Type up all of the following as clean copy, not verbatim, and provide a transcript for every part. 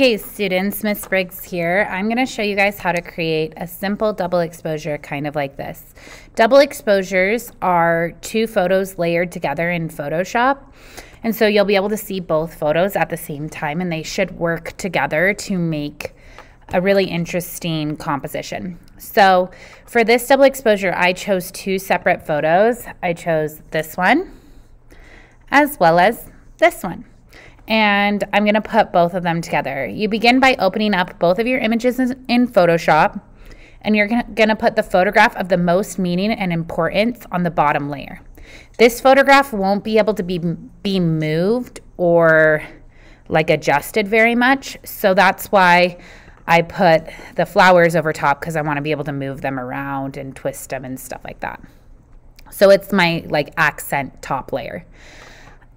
Okay, students, Miss Briggs here. I'm going to show you guys how to create a simple double exposure kind of like this. Double exposures are two photos layered together in Photoshop. And so you'll be able to see both photos at the same time, and they should work together to make a really interesting composition. So for this double exposure, I chose two separate photos. I chose this one as well as this one. And I'm going to put both of them together. You begin by opening up both of your images in Photoshop, and you're going to put the photograph of the most meaning and importance on the bottom layer. This photograph won't be able to be moved or like adjusted very much, so that's why I put the flowers over top, because I want to be able to move them around and twist them and stuff like that. So it's my like accent top layer.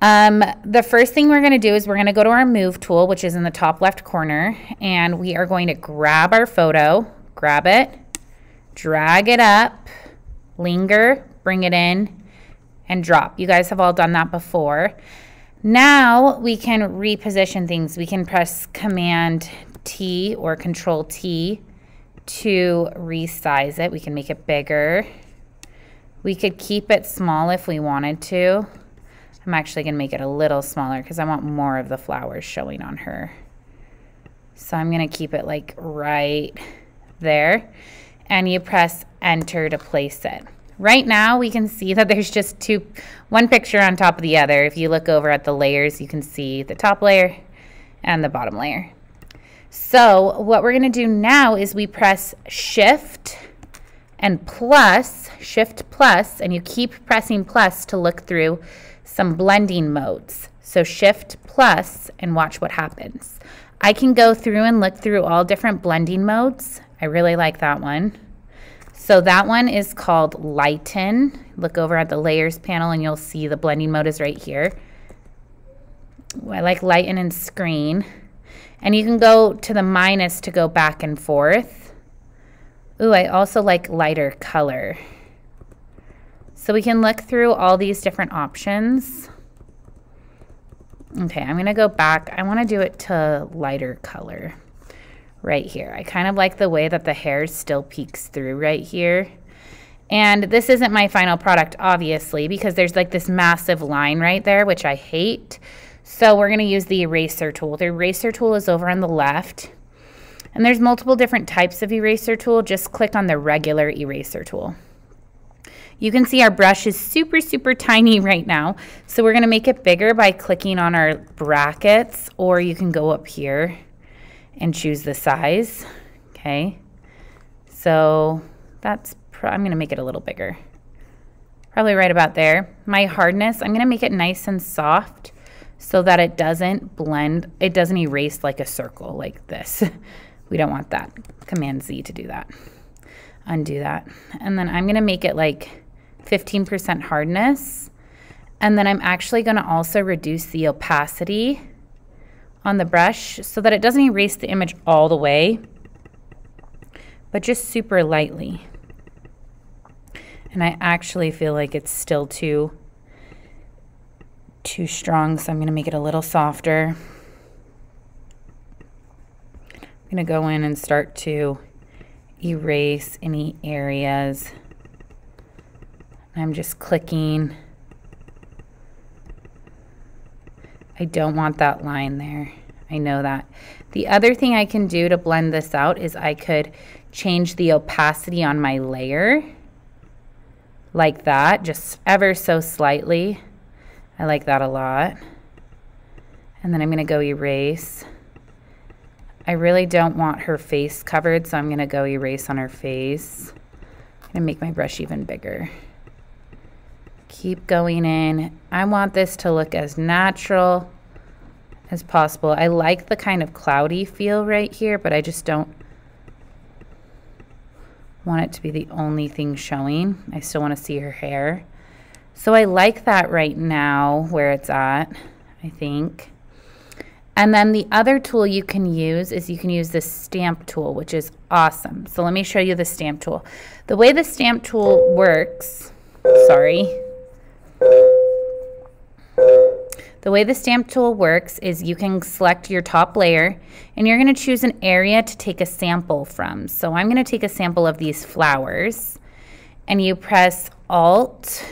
The first thing we're going to do is we're going to go to our move tool, which is in the top left corner, and we are going to grab our photo, grab it, drag it up, linger, bring it in, and drop. You guys have all done that before. Now we can reposition things. We can press Command T or Control T to resize it. We can make it bigger. We could keep it small if we wanted to. I'm actually going to make it a little smaller because I want more of the flowers showing on her. So I'm going to keep it like right there. And you press Enter to place it. Right now we can see that there's just one picture on top of the other. If you look over at the layers, you can see the top layer and the bottom layer. So what we're going to do now is we press Shift and plus, Shift plus, and you keep pressing plus to look through some blending modes. So Shift plus and watch what happens. I can go through and look through all different blending modes. I really like that one. So that one is called Lighten. Look over at the layers panel and you'll see the blending mode is right here. I like Lighten and Screen. And you can go to the minus to go back and forth. Ooh, I also like Lighter Color. So we can look through all these different options. Okay, I'm going to go back. I want to do it to Lighter Color right here. I kind of like the way that the hair still peeks through right here. And this isn't my final product, obviously, because there's like this massive line right there, which I hate. So we're going to use the eraser tool. The eraser tool is over on the left. And there's multiple different types of eraser tool. Just click on the regular eraser tool. You can see our brush is super, super tiny right now. So we're going to make it bigger by clicking on our brackets, or you can go up here and choose the size. Okay. So I'm going to make it a little bigger. Probably right about there. My hardness, I'm going to make it nice and soft so that it doesn't blend, it doesn't erase like a circle like this. We don't want that. Command Z to do that. Undo that. And then I'm going to make it like 15% hardness. And then I'm actually going to also reduce the opacity on the brush so that it doesn't erase the image all the way, but just super lightly. And I actually feel like it's still too strong, so I'm going to make it a little softer. I'm going to go in and start to erase any areas. I'm just clicking. I don't want that line there. I know that. The other thing I can do to blend this out is I could change the opacity on my layer like that, just ever so slightly. I like that a lot. And then I'm going to go erase. I really don't want her face covered, so I'm going to go erase on her face. I'm going to make my brush even bigger. Keep going in. I want this to look as natural as possible. I like the kind of cloudy feel right here, but I just don't want it to be the only thing showing. I still want to see her hair. So I like that right now where it's at, I think. And then the other tool you can use is you can use the stamp tool, which is awesome. So let me show you the stamp tool. The way the stamp tool works, sorry. The way the stamp tool works is you can select your top layer and you're going to choose an area to take a sample from. So I'm going to take a sample of these flowers, and you press Alt,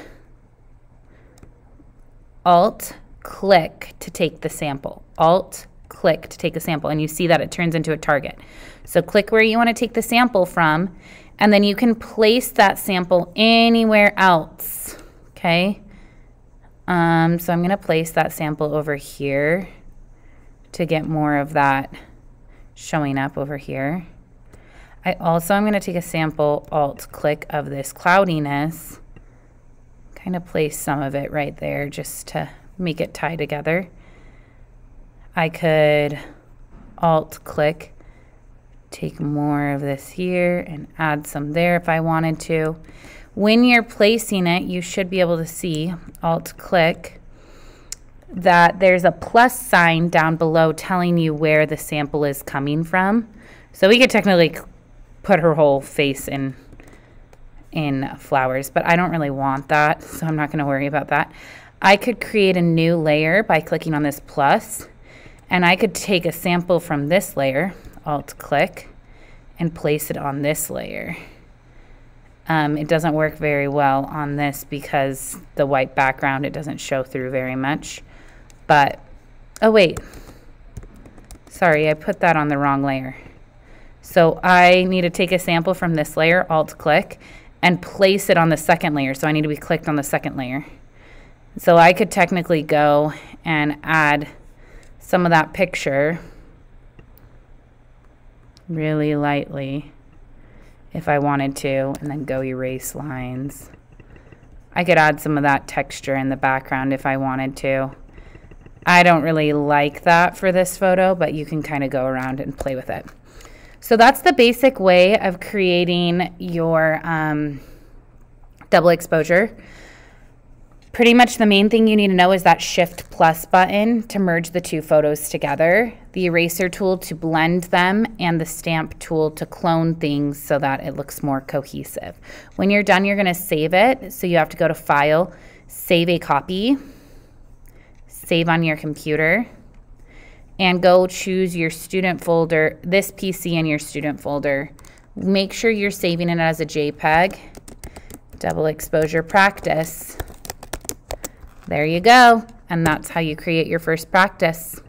click to take the sample. Alt, click to take a sample, and you see that it turns into a target. So click where you want to take the sample from, and then you can place that sample anywhere else, okay? So I'm going to place that sample over here to get more of that showing up over here. I'm going to take a sample, Alt-click of this cloudiness, kind of place some of it right there just to make it tie together. I could Alt-click, take more of this here and add some there if I wanted to. When you're placing it, you should be able to see, Alt-click, that there's a plus sign down below telling you where the sample is coming from. So we could technically put her whole face in flowers, but I don't really want that, so I'm not going to worry about that. I could create a new layer by clicking on this plus, and I could take a sample from this layer, Alt-click, and place it on this layer. It doesn't work very well on this because the white background, it doesn't show through very much. But, oh wait, sorry, I put that on the wrong layer. So I need to take a sample from this layer, Alt-click, and place it on the second layer. So I need to be clicked on the second layer. So I could technically go and add some of that picture really lightly if I wanted to, and then go erase lines. I could add some of that texture in the background if I wanted to. I don't really like that for this photo, but you can kind of go around and play with it. So that's the basic way of creating your double exposure. Pretty much the main thing you need to know is that Shift plus button to merge the two photos together, the eraser tool to blend them, and the stamp tool to clone things so that it looks more cohesive. When you're done, you're going to save it. So you have to go to File, Save a Copy, Save on your computer, and go choose your student folder, this PC in your student folder. Make sure you're saving it as a JPEG, double exposure practice. There you go. And that's how you create your first practice.